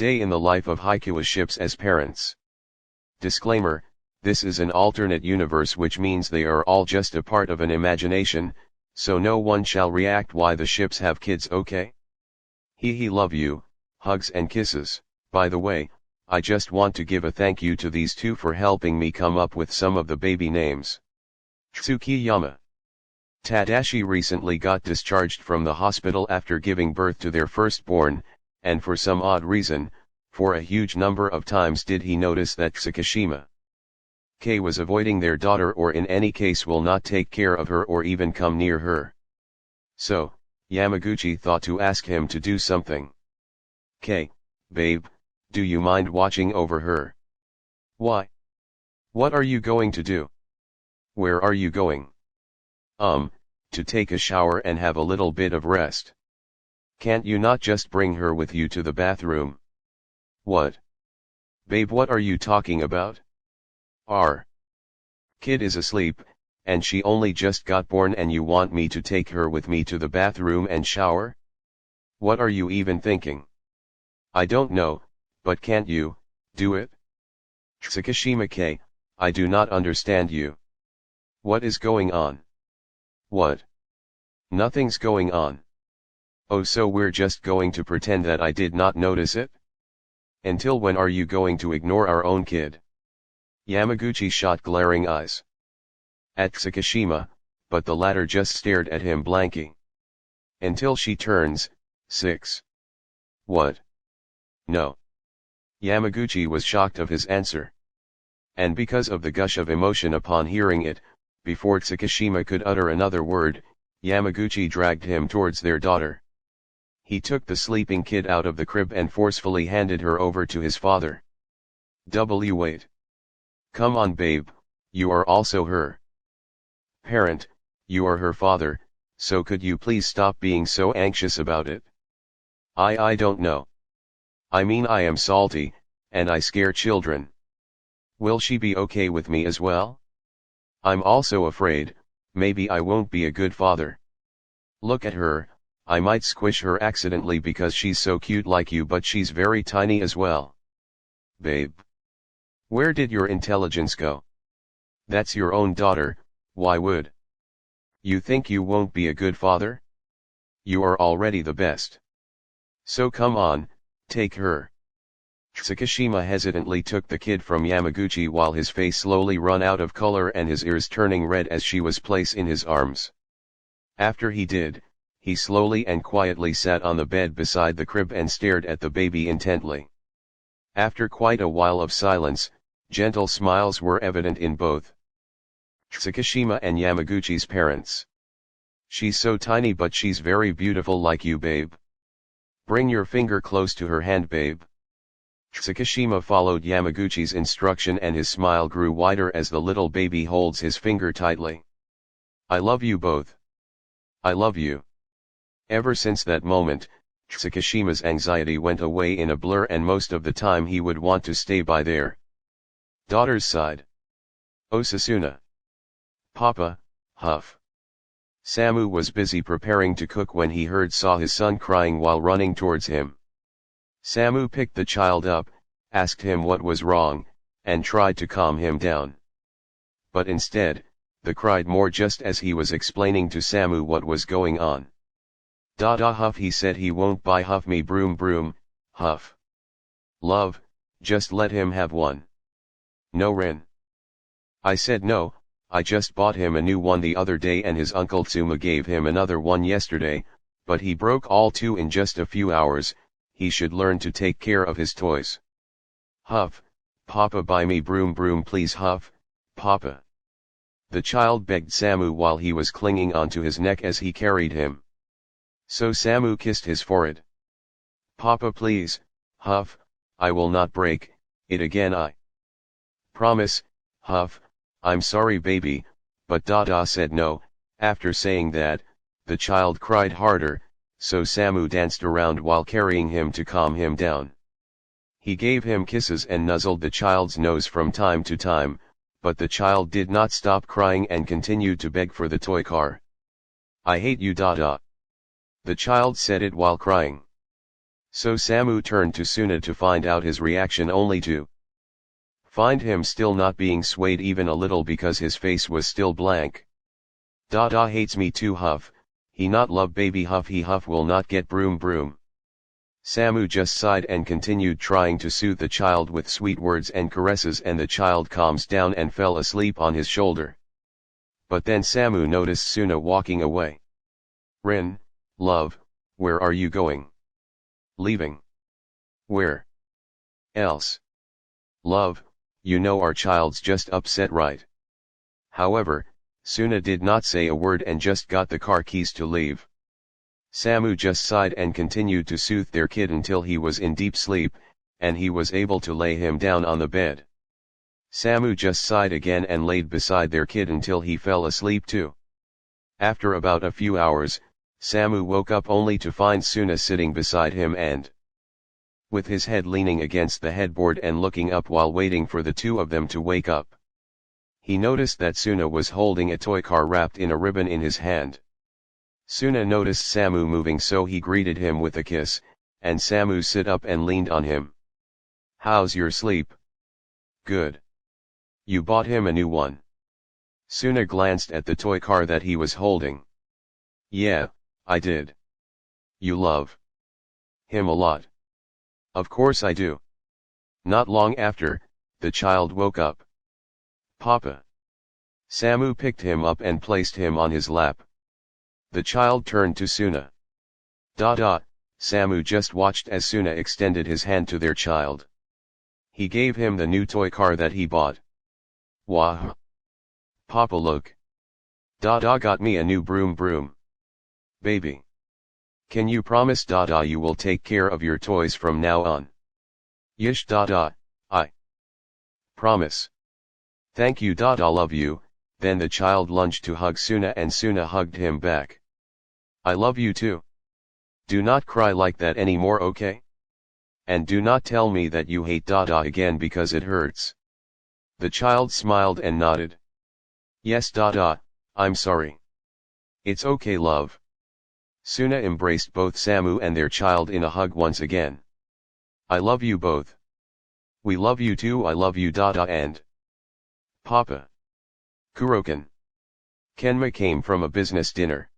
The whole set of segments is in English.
day in the life of Haikyuu ships as parents. Disclaimer, this is an alternate universe, which means they are all just a part of an imagination, so no one shall react why the ships have kids, okay? He love you, hugs and kisses. By the way, I just want to give a thank you to these two for helping me come up with some of the baby names. Tsukiyama. Tadashi recently got discharged from the hospital after giving birth to their firstborn, and for some odd reason, for a huge number of times did he notice that Tsukishima K was avoiding their daughter, or in any case will not take care of her or even come near her. So, Yamaguchi thought to ask him to do something. K, babe, do you mind watching over her? Why? What are you going to do? Where are you going? To take a shower and have a little bit of rest. Can't you not just bring her with you to the bathroom? What? Babe, what are you talking about? Our kid is asleep, and she only just got born, and you want me to take her with me to the bathroom and shower? What are you even thinking? I don't know, but can't you do it? Tsukishima K, I do not understand you. What is going on? What? Nothing's going on. Oh, so we're just going to pretend that I did not notice it? Until when are you going to ignore our own kid? Yamaguchi shot glaring eyes at Tsukishima, but the latter just stared at him blankly. Until she turns 6. What? No. Yamaguchi was shocked of his answer. And because of the gush of emotion upon hearing it, before Tsukishima could utter another word, Yamaguchi dragged him towards their daughter. He took the sleeping kid out of the crib and forcefully handed her over to his father. Wait. Come on, babe, you are also her parent, you are her father, so could you please stop being so anxious about it? I don't know. I mean, I am salty, and I scare children. Will she be okay with me as well? I'm also afraid, maybe I won't be a good father. Look at her, I might squish her accidentally because she's so cute like you, but she's very tiny as well. Babe. Where did your intelligence go? That's your own daughter, why would you think you won't be a good father? You are already the best. So come on, take her. Tsukishima hesitantly took the kid from Yamaguchi while his face slowly run out of color and his ears turning red as she was placed in his arms. After he did, he slowly and quietly sat on the bed beside the crib and stared at the baby intently. After quite a while of silence, gentle smiles were evident in both Tsukishima and Yamaguchi's parents. She's so tiny, but she's very beautiful like you, babe. Bring your finger close to her hand, babe. Tsukishima followed Yamaguchi's instruction and his smile grew wider as the little baby holds his finger tightly. I love you both. I love you. Ever since that moment, Tsukishima's anxiety went away in a blur, and most of the time he would want to stay by their daughter's side. Osasuna. Papa, huff. Samu was busy preparing to cook when he saw his son crying while running towards him. Samu picked the child up, asked him what was wrong, and tried to calm him down. But instead, the cried more just as he was explaining to Samu what was going on. Dada huff, he said he won't buy huff me broom broom, huff. Love, just let him have one. No Ren. I said no, I just bought him a new one the other day and his uncle Tsuma gave him another one yesterday, but he broke all two in just a few hours, he should learn to take care of his toys. Huff, Papa buy me broom broom please huff, Papa. The child begged Samu while he was clinging onto his neck as he carried him. So Samu kissed his forehead. Papa please, huff, I will not break it again, I promise, huff, I'm sorry baby, but Dada said no. After saying that, the child cried harder, so Samu danced around while carrying him to calm him down. He gave him kisses and nuzzled the child's nose from time to time, but the child did not stop crying and continued to beg for the toy car. I hate you Dada. The child said it while crying. So Samu turned to Suna to find out his reaction, only to find him still not being swayed even a little because his face was still blank. Dada hates me too, huff, he not love baby, huff, he huff will not get broom broom. Samu just sighed and continued trying to soothe the child with sweet words and caresses, and the child calms down and fell asleep on his shoulder. But then Samu noticed Suna walking away. Rin, love, where are you going? Leaving. Where else? Love, you know our child's just upset, right? However, Suna did not say a word and just got the car keys to leave. Samu just sighed and continued to soothe their kid until he was in deep sleep, and he was able to lay him down on the bed. Samu just sighed again and laid beside their kid until he fell asleep too. After about a few hours, Samu woke up only to find Suna sitting beside him and with his head leaning against the headboard and looking up while waiting for the two of them to wake up. He noticed that Suna was holding a toy car wrapped in a ribbon in his hand. Suna noticed Samu moving, so he greeted him with a kiss, and Samu sit up and leaned on him. How's your sleep? Good. You bought him a new one? Suna glanced at the toy car that he was holding. Yeah, I did. You love him a lot? Of course I do. Not long after, the child woke up. Papa. Samu picked him up and placed him on his lap. The child turned to Suna. Dada, Samu just watched as Suna extended his hand to their child. He gave him the new toy car that he bought. Wah! Papa, look. Dada got me a new broom broom. Baby. Can you promise Dada you will take care of your toys from now on? Yish Dada, I promise. Thank you Dada, love you. Then the child lunged to hug Suna and Suna hugged him back. I love you too. Do not cry like that anymore, okay? And do not tell me that you hate Dada again because it hurts. The child smiled and nodded. Yes Dada, I'm sorry. It's okay love. Suna embraced both Samu and their child in a hug once again. I love you both. We love you too, I love you Dada and Papa. KuroKen. Kenma came from a business dinner.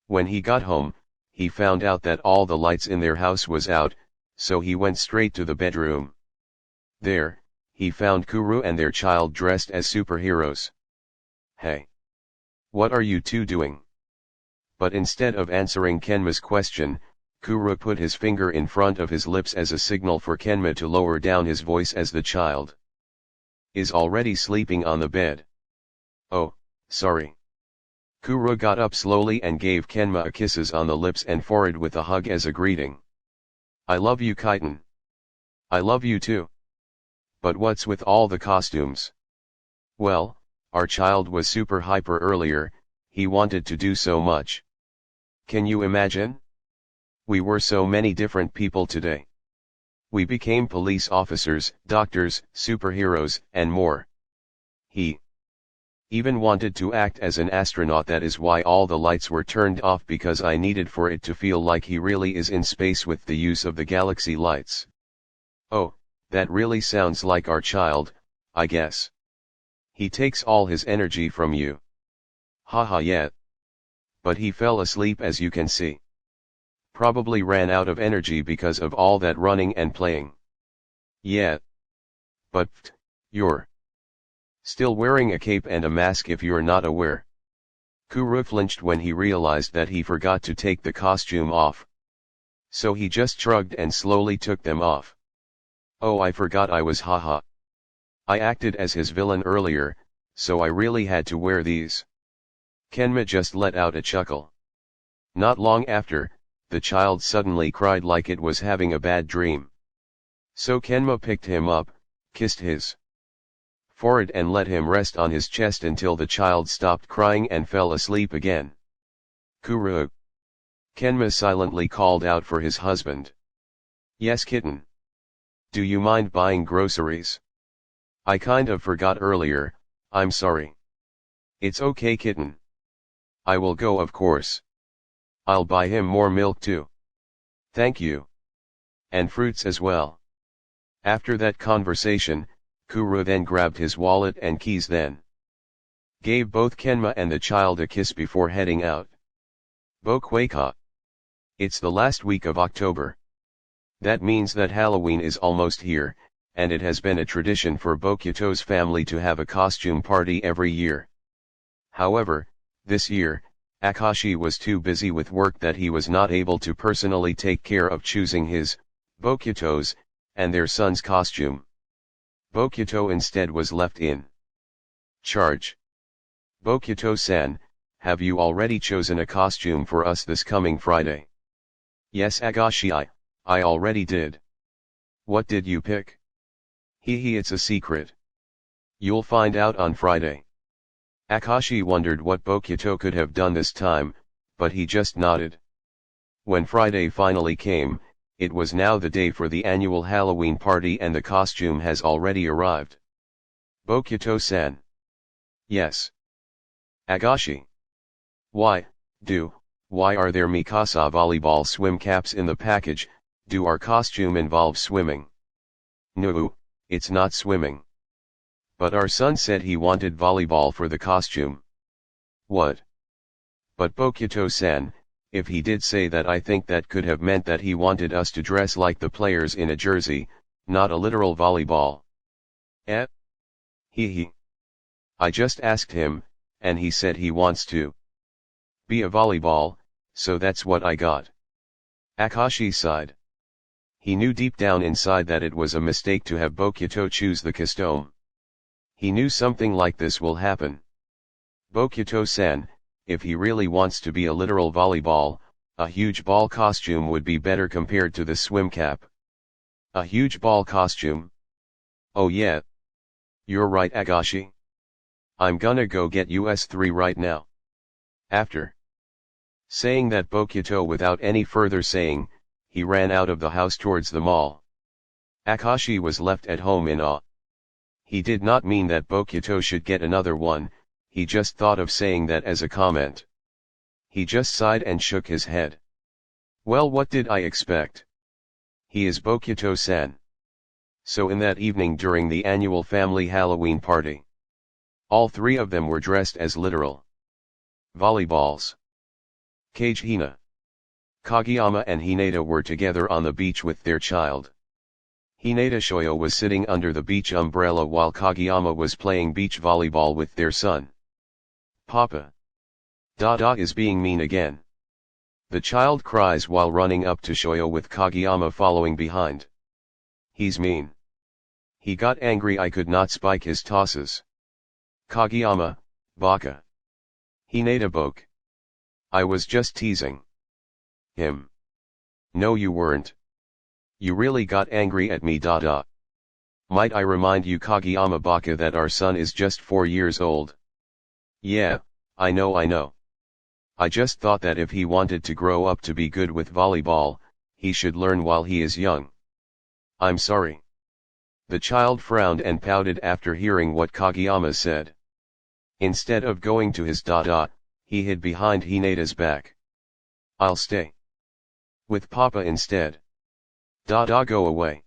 When he got home, he found out that all the lights in their house was out, so he went straight to the bedroom. There, he found Kuro and their child dressed as superheroes. Hey! What are you two doing? But instead of answering Kenma's question, Kuro put his finger in front of his lips as a signal for Kenma to lower down his voice as the child is already sleeping on the bed. Oh, sorry. Kuro got up slowly and gave Kenma a kisses on the lips and forehead with a hug as a greeting. I love you Kaiten. I love you too. But what's with all the costumes? Well, our child was super hyper earlier, he wanted to do so much. Can you imagine? We were so many different people today. We became police officers, doctors, superheroes, and more. He even wanted to act as an astronaut. That is why all the lights were turned off, because I needed for it to feel like he really is in space with the use of the galaxy lights. Oh, that really sounds like our child, I guess. He takes all his energy from you. Haha, yeah. But he fell asleep, as you can see. Probably ran out of energy because of all that running and playing. Yeah. But, you're still wearing a cape and a mask if you're not aware. Kuro flinched when he realized that he forgot to take the costume off. So he just shrugged and slowly took them off. Oh, I forgot I was haha. I acted as his villain earlier, so I really had to wear these. Kenma just let out a chuckle. Not long after, the child suddenly cried like it was having a bad dream. So Kenma picked him up, kissed his forehead and let him rest on his chest until the child stopped crying and fell asleep again. Kuro. Kenma silently called out for his husband. Yes kitten. Do you mind buying groceries? I kind of forgot earlier, I'm sorry. It's okay kitten. I will go, of course. I'll buy him more milk too. Thank you. And fruits as well. After that conversation, Kuro then grabbed his wallet and keys, then gave both Kenma and the child a kiss before heading out. Bokweka. It's the last week of October. That means that Halloween is almost here, and it has been a tradition for Bokuto's family to have a costume party every year. However, this year, Akashi was too busy with work that he was not able to personally take care of choosing his, Bokuto's, and their son's costume. Bokuto instead was left in charge. Bokuto-san, have you already chosen a costume for us this coming Friday? Yes Akashi, I already did. What did you pick? Hehe, it's a secret. You'll find out on Friday. Akashi wondered what Bokuto could have done this time, but he just nodded. When Friday finally came, it was now the day for the annual Halloween party and the costume has already arrived. Bokuto-san. Yes. Akashi. Why are there Mikasa volleyball swim caps in the package? Do our costume involve swimming? No, it's not swimming. But our son said he wanted volleyball for the costume. What? But Bokuto-san, if he did say that, I think that could have meant that he wanted us to dress like the players in a jersey, not a literal volleyball. Eh? Hehe. I just asked him, and he said he wants to be a volleyball, so that's what I got. Akashi sighed. He knew deep down inside that it was a mistake to have Bokuto choose the costume. He knew something like this will happen. Bokuto-san, if he really wants to be a literal volleyball, a huge ball costume would be better compared to the swim cap. A huge ball costume? Oh yeah. You're right Akashi. I'm gonna go get US3 right now. After saying that, Bokuto, without any further saying, he ran out of the house towards the mall. Akashi was left at home in awe. He did not mean that Bokuto should get another one, he just thought of saying that as a comment. He just sighed and shook his head. Well, what did I expect? He is Bokuto-san. So in that evening during the annual family Halloween party, all three of them were dressed as literal volleyballs. Kage Hina, Kageyama and Hinata were together on the beach with their child. Hinata Shoyo was sitting under the beach umbrella while Kageyama was playing beach volleyball with their son. Papa. Dada is being mean again. The child cries while running up to Shoyo with Kageyama following behind. He's mean. He got angry I could not spike his tosses. Kageyama, baka. Hinata boke. I was just teasing him. No you weren't. You really got angry at me Dada. Might I remind you Kageyama baka that our son is just 4 years old? Yeah, I know. I just thought that if he wanted to grow up to be good with volleyball, he should learn while he is young. I'm sorry. The child frowned and pouted after hearing what Kageyama said. Instead of going to his Dada, he hid behind Hinata's back. I'll stay with Papa instead. Dada, go away.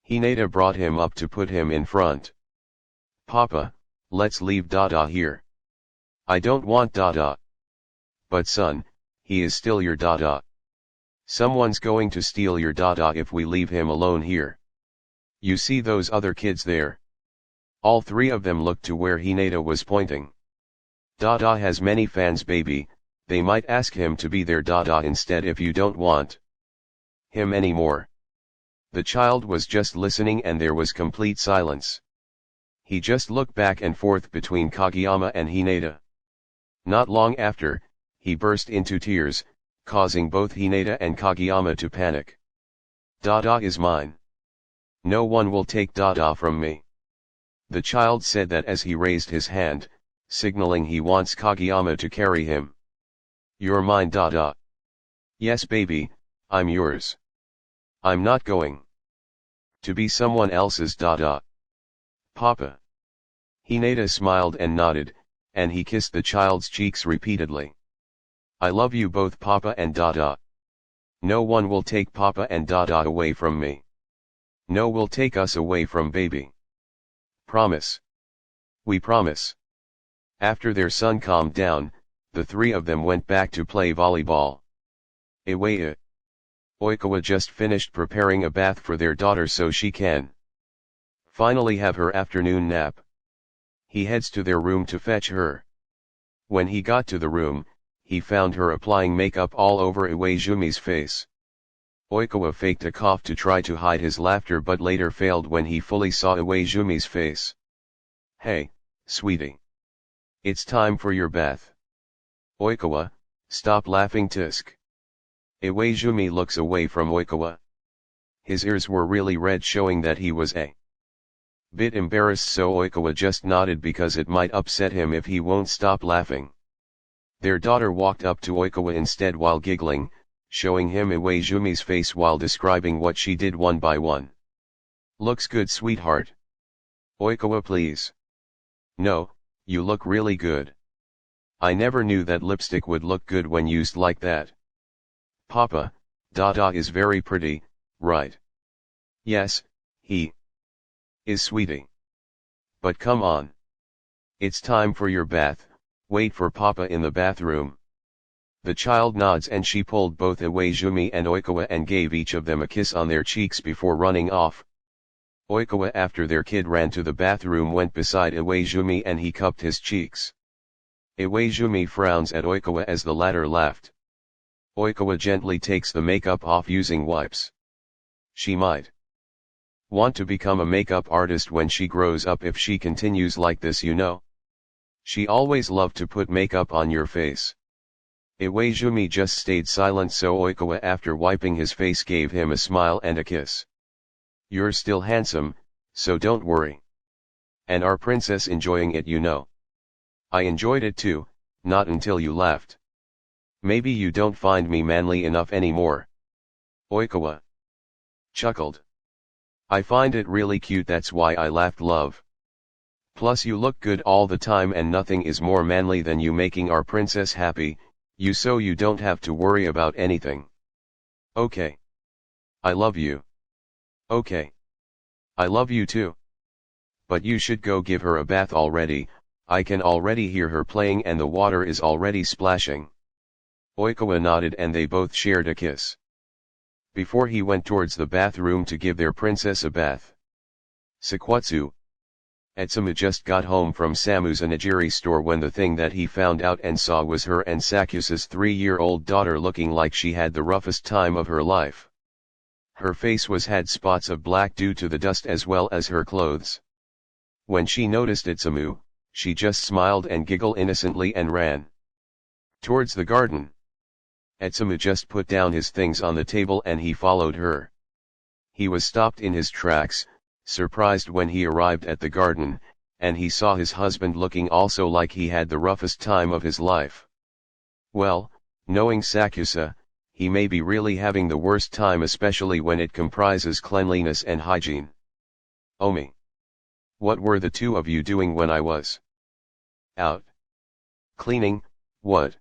Hinata brought him up to put him in front. Papa, let's leave Dada here. I don't want Dada. But son, he is still your Dada. Someone's going to steal your Dada if we leave him alone here. You see those other kids there? All three of them looked to where Hinata was pointing. Dada has many fans baby, they might ask him to be their Dada instead if you don't want him anymore. The child was just listening and there was complete silence. He just looked back and forth between Kageyama and Hinata. Not long after, he burst into tears, causing both Hinata and Kageyama to panic. Dada is mine. No one will take Dada from me. The child said that as he raised his hand, signaling he wants Kageyama to carry him. You're mine Dada. Yes baby, I'm yours. I'm not going to be someone else's Dada. Papa. Hinata smiled and nodded, and he kissed the child's cheeks repeatedly. I love you both Papa and Dada. No one will take Papa and Dada away from me. No will take us away from baby. Promise. We promise. After their son calmed down, the three of them went back to play volleyball. IwaOi. Oikawa just finished preparing a bath for their daughter so she can finally have her afternoon nap. He heads to their room to fetch her. When he got to the room, he found her applying makeup all over Iwajumi's face. Oikawa faked a cough to try to hide his laughter but later failed when he fully saw Iwajumi's face. Hey, sweetie. It's time for your bath. Oikawa, stop laughing tisk. Iwajumi looks away from Oikawa. His ears were really red showing that he was a bit embarrassed so Oikawa just nodded because it might upset him if he won't stop laughing. Their daughter walked up to Oikawa instead while giggling, showing him Iwajumi's face while describing what she did one by one. Looks good sweetheart. Oikawa please. No, you look really good. I never knew that lipstick would look good when used like that. Papa, Dada is very pretty, right? Yes, he is sweetie. But come on. It's time for your bath, wait for Papa in the bathroom. The child nods and she pulled both Iwajumi and Oikawa and gave each of them a kiss on their cheeks before running off. Oikawa after their kid ran to the bathroom went beside Iwajumi and he cupped his cheeks. Iwajumi frowns at Oikawa as the latter laughed. Oikawa gently takes the makeup off using wipes. She might want to become a makeup artist when she grows up if she continues like this, you know. She always loved to put makeup on your face. Iwajumi just stayed silent so Oikawa after wiping his face gave him a smile and a kiss. You're still handsome, so don't worry. And our princess enjoying it, you know. I enjoyed it too, not until you left. Maybe you don't find me manly enough anymore. Oikawa chuckled. I find it really cute, that's why I laughed, love. Plus you look good all the time and nothing is more manly than you making our princess happy, so you don't have to worry about anything. Okay. I love you. Okay. I love you too. But you should go give her a bath already, I can already hear her playing and the water is already splashing. Oikawa nodded and they both shared a kiss. Before he went towards the bathroom to give their princess a bath. SakuAtsu. Etsumu just got home from Samu's onigiri store when the thing that he found out and saw was her and SakuAtsu's 3-year-old daughter looking like she had the roughest time of her life. Her face had spots of black due to the dust as well as her clothes. When she noticed Etsumu, she just smiled and giggled innocently and ran towards the garden. Etsumu just put down his things on the table and he followed her. He was stopped in his tracks, surprised when he arrived at the garden, and he saw his husband looking also like he had the roughest time of his life. Well, knowing SakuAtsu, he may be really having the worst time, especially when it comprises cleanliness and hygiene. Omi. What were the two of you doing when I was out? Cleaning, what?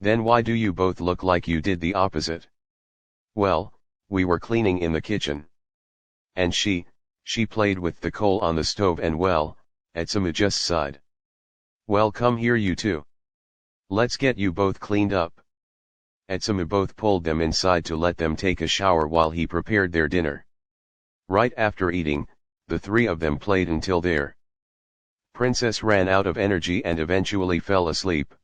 Then why do you both look like you did the opposite? Well, we were cleaning in the kitchen. And she played with the coal on the stove and well, Etsumu just sighed. Well, come here you two. Let's get you both cleaned up. Etsumu both pulled them inside to let them take a shower while he prepared their dinner. Right after eating, the three of them played until their princess ran out of energy and eventually fell asleep.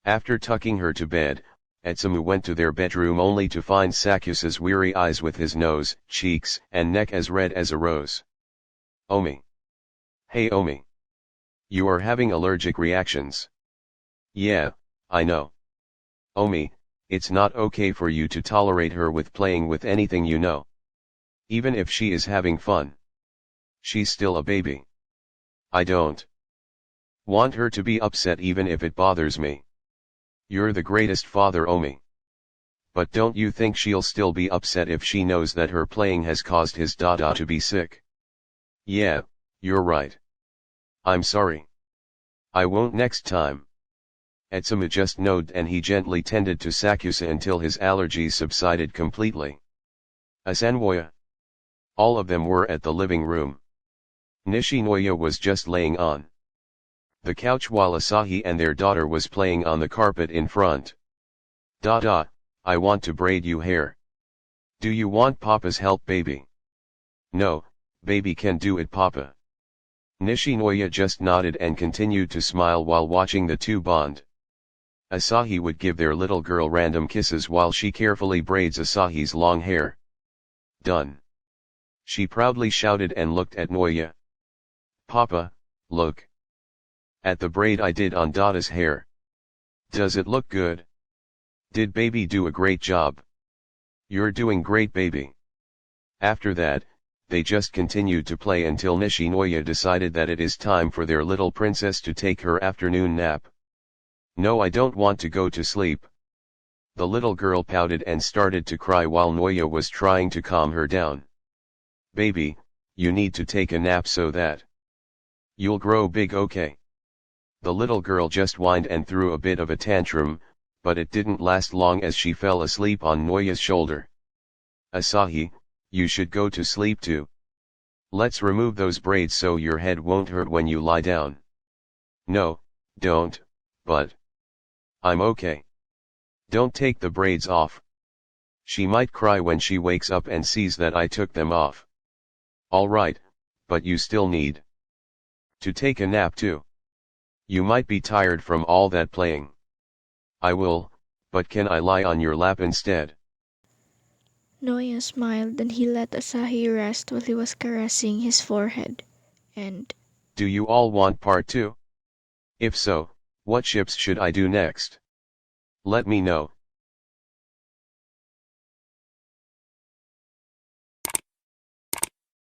After tucking her to bed, Etsumu went to their bedroom only to find SakuAtsu's weary eyes with his nose, cheeks, and neck as red as a rose. Omi. Hey Omi. You are having allergic reactions. Yeah, I know. Omi, it's not okay for you to tolerate her with playing with anything, you know. Even if she is having fun. She's still a baby. I don't want her to be upset even if it bothers me. You're the greatest father, Omi. But don't you think she'll still be upset if she knows that her playing has caused his Dada to be sick? Yeah, you're right. I'm sorry. I won't next time. Atsumu just nodded and he gently tended to Sakusa until his allergies subsided completely. Asanwoya. All of them were at the living room. Nishinoya was just laying on the couch while Asahi and their daughter was playing on the carpet in front. Dada, I want to braid you hair. Do you want Papa's help, baby? No, baby can do it, Papa. Nishinoya just nodded and continued to smile while watching the two bond. Asahi would give their little girl random kisses while she carefully braids Asahi's long hair. Done. She proudly shouted and looked at Noya. Papa, look at the braid I did on Dada's hair. Does it look good? Did baby do a great job? You're doing great, baby. After that, they just continued to play until Nishinoya decided that it is time for their little princess to take her afternoon nap. No, I don't want to go to sleep. The little girl pouted and started to cry while Noya was trying to calm her down. Baby, you need to take a nap so that you'll grow big, okay? The little girl just whined and threw a bit of a tantrum, but it didn't last long as she fell asleep on Noya's shoulder. Asahi, you should go to sleep too. Let's remove those braids so your head won't hurt when you lie down. No, don't, but I'm okay. Don't take the braids off. She might cry when she wakes up and sees that I took them off. Alright, but you still need to take a nap too. You might be tired from all that playing. I will, but can I lie on your lap instead? Noya smiled, then he let Asahi rest while he was caressing his forehead. And do you all want part 2? If so, what ships should I do next? Let me know.